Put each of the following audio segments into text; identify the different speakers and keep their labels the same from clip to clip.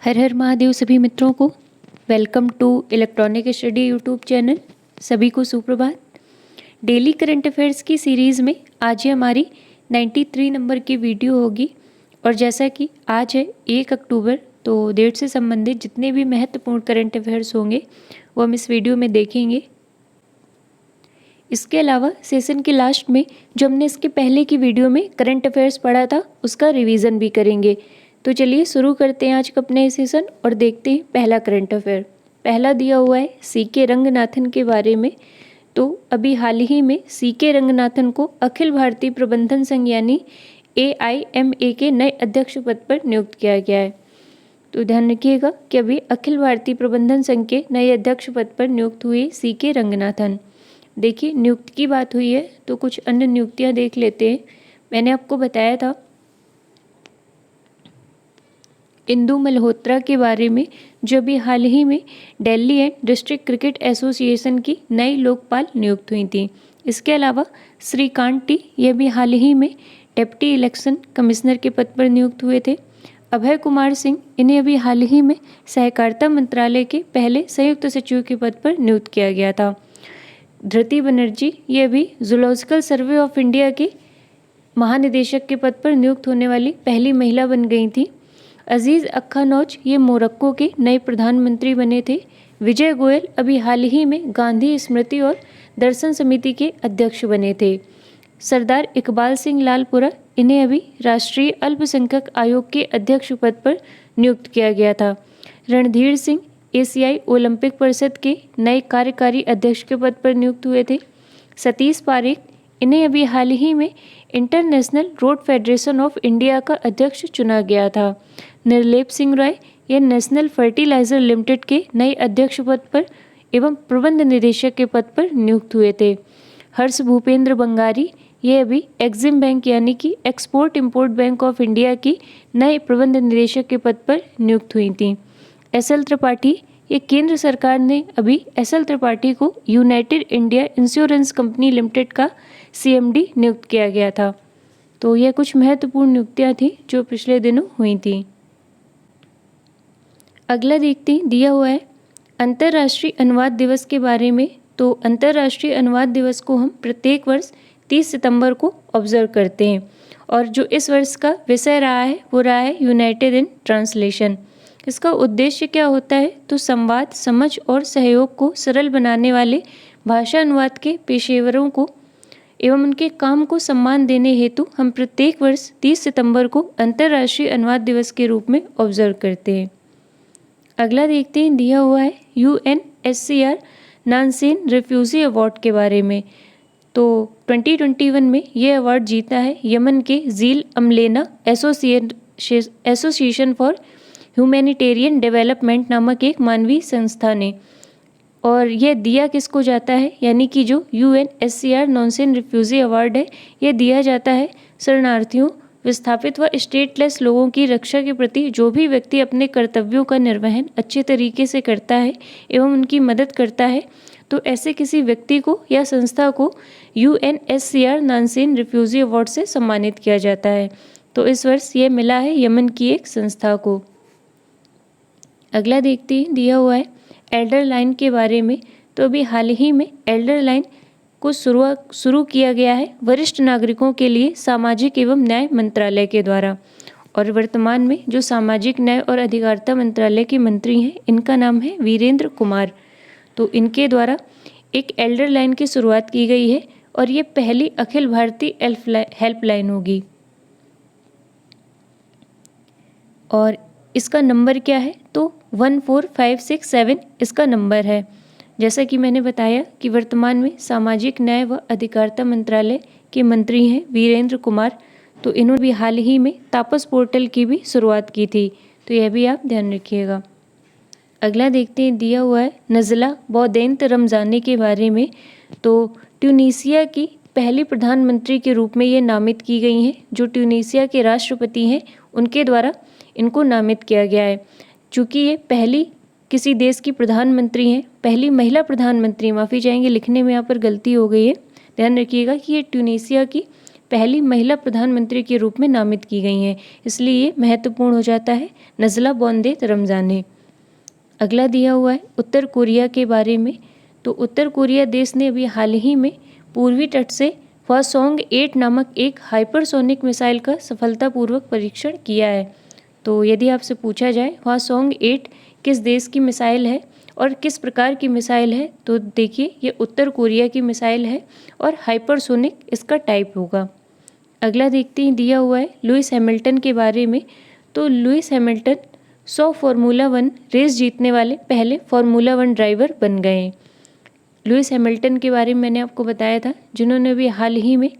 Speaker 1: हर हर महादेव सभी मित्रों को। Welcome to electronic study YouTube channel. सभी को सुप्रभात। डेली करंट अफेयर्स की सीरीज़ में आज ही हमारी 93 नंबर की वीडियो होगी। और जैसा कि आज है 1 अक्टूबर, तो डेट से संबंधित जितने भी महत्वपूर्ण करंट अफेयर्स होंगे वो हम इस वीडियो में देखेंगे। इसके अलावा सेशन के लास्ट में जो हमने इसके पहले की वीडियो में करंट अफेयर्स पढ़ा था उसका रिवीजन भी करेंगे। तो चलिए शुरू करते हैं आज का अपना सेशन और देखते हैं पहला करंट अफेयर। पहला दिया हुआ है सीके रंगनाथन के बारे में। तो अभी हाल ही में सीके रंगनाथन को अखिल भारतीय प्रबंधन संघ यानी AIMA के नए अध्यक्ष पद पर नियुक्त किया गया है। तो ध्यान रखिएगा कि अभी अखिल भारतीय प्रबंधन संघ के नए अध्यक्ष पद पर नियुक्त हुए सीके रंगनाथन। देखिए, नियुक्त की बात हुई है तो कुछ अन्य नियुक्तियां देख लेते हैं। मैंने आपको बताया था इंदु मल्होत्रा के बारे में, जो अभी हाल ही में Delhi and district cricket association की नई लोकपाल नियुक्त हुई थी। इसके अलावा श्रीकांत टी, ये भी हाल ही में डिप्टी इलेक्शन कमिश्नर के पद पर नियुक्त हुए थे। अभय कुमार सिंह, इन्हें अभी हाल ही में सहकारिता मंत्रालय के पहले संयुक्त सचिव के पद पर नियुक्त किया गया था। धृति बनर्जी, ये भी जूलॉजिकल सर्वे ऑफ इंडिया के महानिदेशक के पद पर नियुक्त होने वाली पहली महिला बन गई थी। अजीज अख्खानौज, ये मोरक्को के नए प्रधानमंत्री बने थे। विजय गोयल अभी हाल ही में गांधी स्मृति और दर्शन समिति के अध्यक्ष बने थे। सरदार इकबाल सिंह लालपुरा, इन्हें अभी राष्ट्रीय अल्पसंख्यक आयोग के अध्यक्ष पद पर नियुक्त किया गया था। रणधीर सिंह एशियाई ओलंपिक परिषद के नए कार्यकारी अध्यक्ष के पद पर नियुक्त हुए थे। सतीश पारेख, इन्हें अभी हाल ही में international road federation of India का अध्यक्ष चुना गया था। निर्लेप सिंह राय, ये नेशनल फर्टिलाइजर लिमिटेड के नए अध्यक्ष पद पर एवं प्रबंध निदेशक के पद पर नियुक्त हुए थे। हर्ष भूपेंद्र बंगारी, ये अभी एक्सिम बैंक यानी कि export import bank of India की नए प्रबंध निदेशक के पद पर नियुक्त हुई थी। SL त्रिपाठी, ये केंद्र सरकार ने अभी SL त्रिपाठी को United India insurance company limited का CMD नियुक्त किया गया था। तो यह कुछ महत्वपूर्ण नियुक्तियां थी जो पिछले दिनों हुई थी। अगला देखते हैं, दिया हुआ है अंतर्राष्ट्रीय अनुवाद दिवस के बारे में। तो अंतर्राष्ट्रीय अनुवाद दिवस को हम प्रत्येक वर्ष 30 सितंबर को ऑब्जर्व करते हैं। और जो इस वर्ष का विषय रहा है वो रहा है यूनाइटेड इन ट्रांसलेशन। इसका उद्देश्य क्या होता है? तो संवाद, समझ और सहयोग को सरल बनाने वाले भाषा अनुवाद के पेशेवरों को एवं उनके काम को सम्मान देने हेतु हम प्रत्येक वर्ष 30 सितंबर को अंतर्राष्ट्रीय अनुवाद दिवस के रूप में ऑब्जर्व करते हैं। अगला देखते हैं, दिया हुआ है UNHCR नानसेन रिफ्यूजी अवार्ड के बारे में। तो 2021 में ये अवार्ड जीता है यमन के जील अमलेना एसोसिएशन फॉर ह्यूमैनिटेरियन डेवलपमेंट नामक एक मानवीय संस्था ने। और यह दिया किसको जाता है? यानी कि जो UNHCR नानसेन रिफ्यूजी अवार्ड है, यह दिया जाता है शरणार्थियों, विस्थापित व स्टेटलेस लोगों की रक्षा के प्रति जो भी व्यक्ति अपने कर्तव्यों का निर्वहन अच्छे तरीके से करता है एवं उनकी मदद करता है, तो ऐसे किसी व्यक्ति को या संस्था को UNHCR नानसेन रिफ्यूजी अवार्ड से सम्मानित किया जाता है। तो इस वर्ष ये मिला है यमन की एक संस्था को। अगला देखते हैं, दिया हुआ है एल्डर लाइन के बारे में। तो अभी हाल ही में एल्डर लाइन को शुरू किया गया है वरिष्ठ नागरिकों के लिए सामाजिक एवं न्याय मंत्रालय के द्वारा। और वर्तमान में जो सामाजिक न्याय और अधिकारिता मंत्रालय के मंत्री हैं, इनका नाम है वीरेंद्र कुमार। तो इनके द्वारा एक एल्डर लाइन की शुरुआत की गई है और ये पहली अखिल भारतीय हेल्पलाइन होगी। और इसका नंबर क्या है? तो 14567 इसका नंबर है। जैसा कि मैंने बताया कि वर्तमान में सामाजिक न्याय व अधिकारिता मंत्रालय के मंत्री हैं वीरेंद्र कुमार। तो इन्होंने भी हाल ही में तापस पोर्टल की भी शुरुआत की थी, तो यह भी आप ध्यान रखिएगा। अगला देखते हैं, दिया हुआ है नज़ला बौदेंत रमज़ानी के बारे में। तो ट्यूनीसिया की पहली प्रधानमंत्री के रूप में ये नामित की गई हैं। जो ट्यूनीसिया के राष्ट्रपति हैं उनके द्वारा इनको नामित किया गया है। चूँकि ये पहली किसी देश की प्रधानमंत्री हैं, पहली महिला प्रधानमंत्री, माफ़ी चाहेंगे लिखने में यहाँ पर गलती हो गई है, ध्यान रखिएगा कि ये ट्यूनीसिया की पहली महिला प्रधानमंत्री के रूप में नामित की गई हैं, इसलिए ये महत्वपूर्ण हो जाता है नज़ला बोंदे रमज़ानी। अगला दिया हुआ है उत्तर कोरिया के बारे में। तो उत्तर कोरिया देश ने अभी हाल ही में पूर्वी तट से हवासोंग 8 नामक एक हाइपरसोनिक मिसाइल का सफलतापूर्वक परीक्षण किया है। तो यदि आपसे पूछा जाए हवासोंग 8 किस देश की मिसाइल है और किस प्रकार की मिसाइल है, तो देखिए ये उत्तर कोरिया की मिसाइल है और हाइपरसोनिक इसका टाइप होगा। अगला देखते हैं दिया हुआ है लुइस हैमिल्टन के बारे में। तो लुइस हैमिल्टन 100 फार्मूला 1 रेस जीतने वाले पहले फार्मूला 1 ड्राइवर बन गए। लुइस हैमिल्टन के बारे में मैंने आपको बताया था, जिन्होंने भी हाल ही में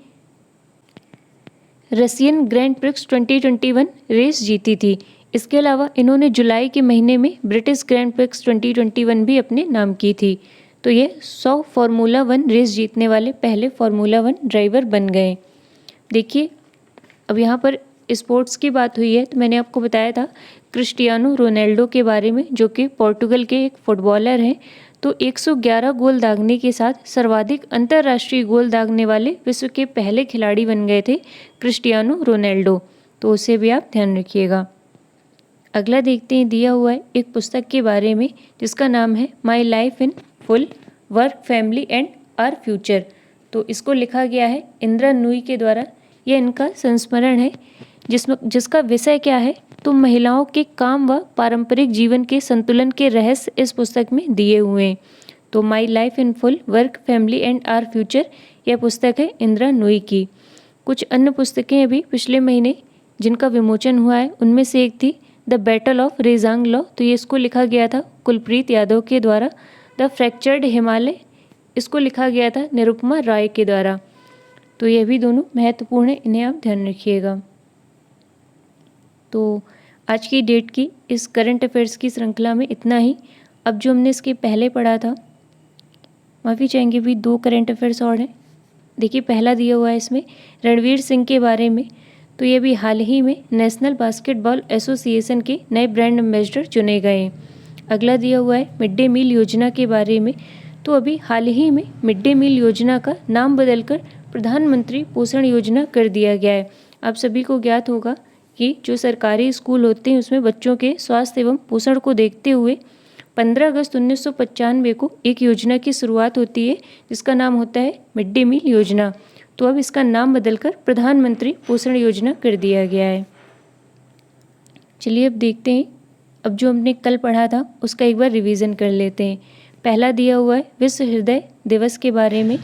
Speaker 1: रशियन ग्रैंड प्रिक्स 2021 रेस जीती थी। इसके अलावा इन्होंने जुलाई के महीने में ब्रिटिश ग्रैंड प्रिक्स 2021 भी अपने नाम की थी। तो ये 100 फार्मूला 1 रेस जीतने वाले पहले फार्मूला 1 ड्राइवर बन गए। देखिए अब यहाँ पर स्पोर्ट्स की बात हुई है, तो मैंने आपको बताया था क्रिस्टियानो रोनाल्डो के बारे में, जो कि पोर्टुगल के एक फुटबॉलर हैं। तो 111 गोल दागने के साथ सर्वाधिक अंतर्राष्ट्रीय गोल दागने वाले विश्व के पहले खिलाड़ी बन गए थे क्रिस्टियानो रोनाल्डो। तो उसे भी आप ध्यान रखिएगा। अगला देखते हैं दिया हुआ है एक पुस्तक के बारे में, जिसका नाम है my life in full, work, family and our future. तो इसको लिखा गया है इंदिरा नूई के द्वारा। यह इनका संस्मरण है, जिसका विषय क्या है, तो महिलाओं के काम व पारंपरिक जीवन के संतुलन के रहस्य इस पुस्तक में दिए हुए हैं। तो my life in full, work, family and our future, यह पुस्तक है इंदिरा नूई की। कुछ अन्य पुस्तकें अभी पिछले महीने जिनका विमोचन हुआ है, उनमें से एक थी the battle of Rezang law. तो ये इसको लिखा गया था कुलप्रीत यादव के द्वारा। द फ्रैक्चर्ड हिमालय, इसको लिखा गया था निरुपमा राय के द्वारा। तो ये भी दोनों महत्वपूर्ण है, इन्हें आप ध्यान रखिएगा। तो आज की डेट की इस करंट अफेयर्स की श्रृंखला में इतना ही। अब जो हमने इसके पहले पढ़ा था, माफ़ी चाहेंगे भी 2 करंट अफेयर्स और हैं। देखिए पहला दिया हुआ है इसमें रणवीर सिंह के बारे में। तो ये भी हाल ही में नेशनल बास्केटबॉल एसोसिएशन के नए ब्रांड एम्बेसडर चुने गए। अगला दिया हुआ है मिड डे मील योजना के बारे में। तो अभी हाल ही में मिड डे मील योजना का नाम बदलकर प्रधानमंत्री पोषण योजना कर दिया गया है। आप सभी को ज्ञात होगा कि जो सरकारी स्कूल होते हैं उसमें बच्चों के स्वास्थ्य एवं पोषण को देखते हुए 15 अगस्त 1995 को एक योजना की शुरुआत होती है, जिसका नाम होता है मिड डे मील योजना। तो अब इसका नाम बदलकर प्रधानमंत्री पोषण योजना कर दिया गया है। चलिए अब देखते हैं, अब जो हमने कल पढ़ा था उसका एक बार रिवीजन कर लेते हैं। पहला दिया हुआ है विश्व हृदय दिवस के बारे में।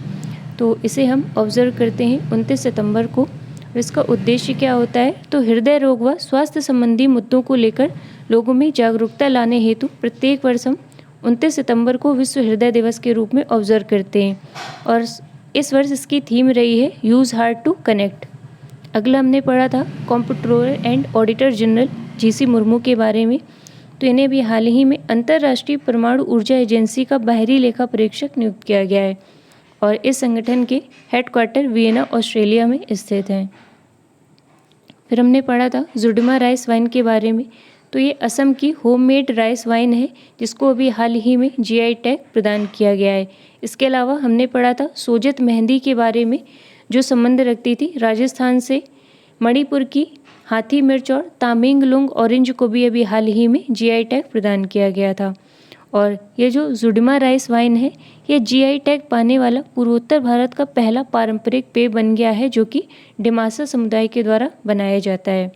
Speaker 1: तो इसे हम ऑब्जर्व करते हैं 29 सितंबर को। और इसका उद्देश्य क्या होता है, तो हृदय रोग व स्वास्थ्य संबंधी मुद्दों को लेकर लोगों में जागरूकता लाने हेतु प्रत्येक वर्ष हम 29 सितंबर को विश्व हृदय दिवस के रूप में ऑब्जर्व करते हैं। और इस वर्ष इसकी थीम रही है यूज़ हार्ट टू कनेक्ट। अगला हमने पढ़ा था comptroller and auditor general GC Murmu के बारे में। तो इन्हें भी हाल ही में अंतर्राष्ट्रीय परमाणु ऊर्जा एजेंसी का बाहरी लेखा परीक्षक नियुक्त किया गया है और इस संगठन के हेडक्वार्टर वियना ऑस्ट्रेलिया में स्थित हैं। फिर हमने पढ़ा था जुडिमा राइस वाइन के बारे में। तो ये असम की होममेड राइस वाइन है, जिसको अभी हाल ही में जीआई टैग प्रदान किया गया है। इसके अलावा हमने पढ़ा था सोजत मेहंदी के बारे में, जो संबंध रखती थी राजस्थान से। मणिपुर की हाथी मिर्च और तामेंगलोंग ऑरेंज को भी अभी हाल ही में जीआई टैग प्रदान किया गया था। और ये जो जुडिमा राइस वाइन है, ये जीआई टैग पाने वाला पूर्वोत्तर भारत का पहला पारंपरिक पेय बन गया है, जो कि डिमासा समुदाय के द्वारा बनाया जाता है।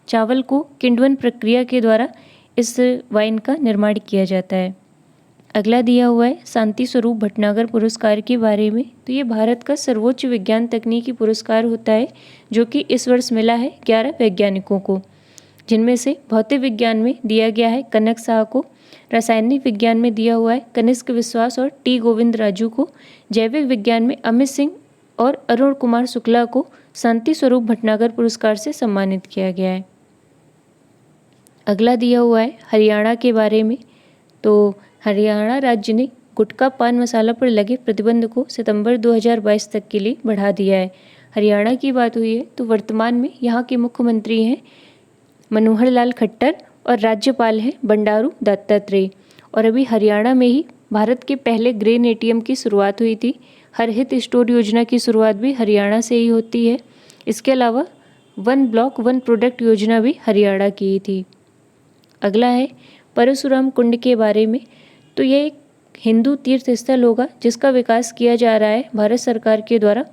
Speaker 1: चावल को किण्वन प्रक्रिया के द्वारा इस वाइन का निर्माण किया जाता है। अगला दिया हुआ है शांति स्वरूप भटनागर पुरस्कार के बारे में। तो ये भारत का सर्वोच्च विज्ञान तकनीकी पुरस्कार होता है, जो कि इस वर्ष मिला है 11 वैज्ञानिकों को, जिनमें से भौतिक विज्ञान में दिया गया है कनक साह को, रासायनिक विज्ञान में दिया हुआ है कनिष्क विश्वास और टी गोविंद राजू को, जैविक विज्ञान में अमित सिंह और अरुण कुमार शुक्ला को शांति स्वरूप भटनागर पुरस्कार से सम्मानित किया गया है। अगला दिया हुआ है हरियाणा के बारे में। तो हरियाणा राज्य ने गुटखा पान मसाला पर लगे प्रतिबंध को सितंबर 2022 तक के लिए बढ़ा दिया है। हरियाणा की बात हुई है तो वर्तमान में यहाँ के मुख्यमंत्री हैं मनोहर लाल खट्टर और राज्यपाल हैं बंडारू दत्तात्रेय। और अभी हरियाणा में ही भारत के पहले ग्रेन एटीएम की शुरुआत हुई थी। हर हित स्टोर योजना की शुरुआत भी हरियाणा से ही होती है। इसके अलावा 1 ब्लॉक 1 प्रोडक्ट योजना भी हरियाणा की थी। अगला है परशुराम कुंड के बारे में। तो ये एक हिंदू तीर्थ स्थल होगा जिसका विकास किया जा रहा है भारत सरकार के द्वारा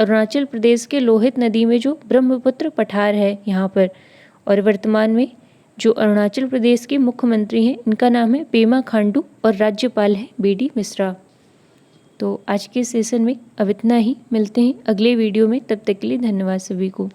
Speaker 1: अरुणाचल प्रदेश के लोहित नदी में, जो ब्रह्मपुत्र पठार है यहाँ पर। और वर्तमान में जो अरुणाचल प्रदेश के मुख्यमंत्री हैं इनका नाम है पेमा खांडू और राज्यपाल है BD मिश्रा। तो आज के सेशन में अब इतना ही, मिलते हैं अगले वीडियो में, तब तक के लिए धन्यवाद सभी को।